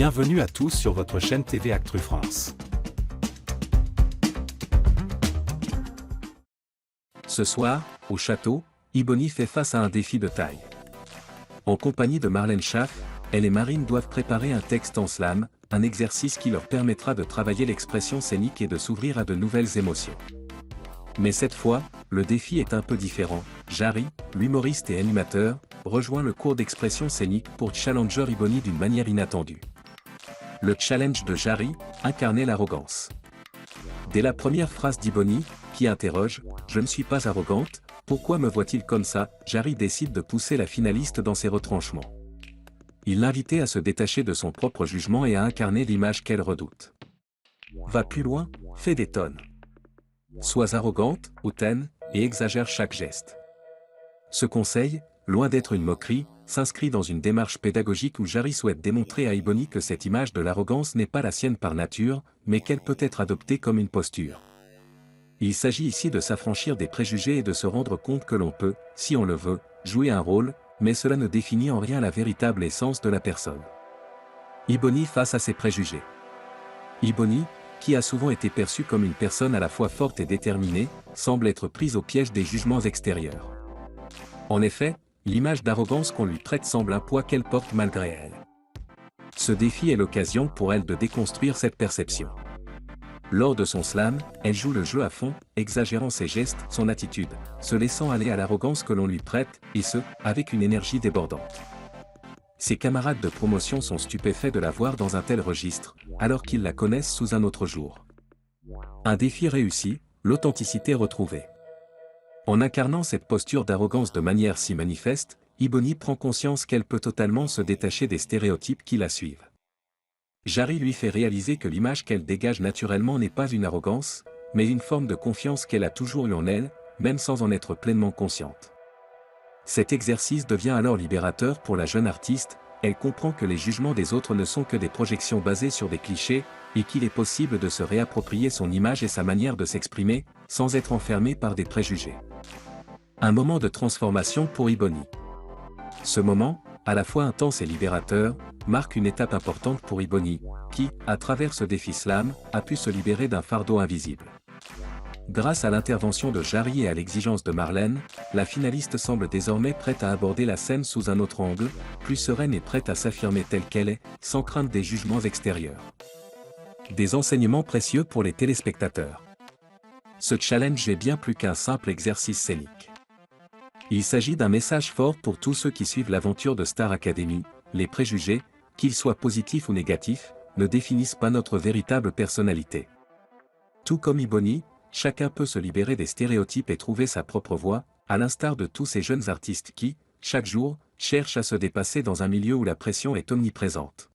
Bienvenue à tous sur votre chaîne TV Actu France. Ce soir, au château, Iboni fait face à un défi de taille. En compagnie de Marlène Schaff, elle et Marine doivent préparer un texte en slam, un exercice qui leur permettra de travailler l'expression scénique et de s'ouvrir à de nouvelles émotions. Mais cette fois, le défi est un peu différent. Jarry, l'humoriste et animateur, rejoint le cours d'expression scénique pour challenger Iboni d'une manière inattendue. Le challenge de Jarry, incarner l'arrogance. Dès la première phrase d'Iboni, qui interroge « Je ne suis pas arrogante, pourquoi me voit-il comme ça ?» Jarry décide de pousser la finaliste dans ses retranchements. Il l'invitait à se détacher de son propre jugement et à incarner l'image qu'elle redoute. Va plus loin, fais des tonnes. Sois arrogante, hautaine, et exagère chaque geste. Ce conseil, loin d'être une moquerie, s'inscrit dans une démarche pédagogique où Jarry souhaite démontrer à Iboni que cette image de l'arrogance n'est pas la sienne par nature, mais qu'elle peut être adoptée comme une posture. Il s'agit ici de s'affranchir des préjugés et de se rendre compte que l'on peut, si on le veut, jouer un rôle, mais cela ne définit en rien la véritable essence de la personne. Iboni face à ses préjugés. Iboni, qui a souvent été perçue comme une personne à la fois forte et déterminée, semble être prise au piège des jugements extérieurs. En effet, l'image d'arrogance qu'on lui prête semble un poids qu'elle porte malgré elle. Ce défi est l'occasion pour elle de déconstruire cette perception. Lors de son slam, elle joue le jeu à fond, exagérant ses gestes, son attitude, se laissant aller à l'arrogance que l'on lui prête, et ce, avec une énergie débordante. Ses camarades de promotion sont stupéfaits de la voir dans un tel registre, alors qu'ils la connaissent sous un autre jour. Un défi réussi, l'authenticité retrouvée. En incarnant cette posture d'arrogance de manière si manifeste, Iboni prend conscience qu'elle peut totalement se détacher des stéréotypes qui la suivent. Jarry lui fait réaliser que l'image qu'elle dégage naturellement n'est pas une arrogance, mais une forme de confiance qu'elle a toujours eue en elle, même sans en être pleinement consciente. Cet exercice devient alors libérateur pour la jeune artiste, elle comprend que les jugements des autres ne sont que des projections basées sur des clichés, et qu'il est possible de se réapproprier son image et sa manière de s'exprimer, sans être enfermé par des préjugés. Un moment de transformation pour Iboni. Ce moment, à la fois intense et libérateur, marque une étape importante pour Iboni, qui, à travers ce défi slam, a pu se libérer d'un fardeau invisible. Grâce à l'intervention de Jarry et à l'exigence de Marlène, la finaliste semble désormais prête à aborder la scène sous un autre angle, plus sereine et prête à s'affirmer telle qu'elle est, sans crainte des jugements extérieurs. Des enseignements précieux pour les téléspectateurs. Ce challenge est bien plus qu'un simple exercice scénique. Il s'agit d'un message fort pour tous ceux qui suivent l'aventure de Star Academy. Les préjugés, qu'ils soient positifs ou négatifs, ne définissent pas notre véritable personnalité. Tout comme Iboni, chacun peut se libérer des stéréotypes et trouver sa propre voie, à l'instar de tous ces jeunes artistes qui, chaque jour, cherchent à se dépasser dans un milieu où la pression est omniprésente.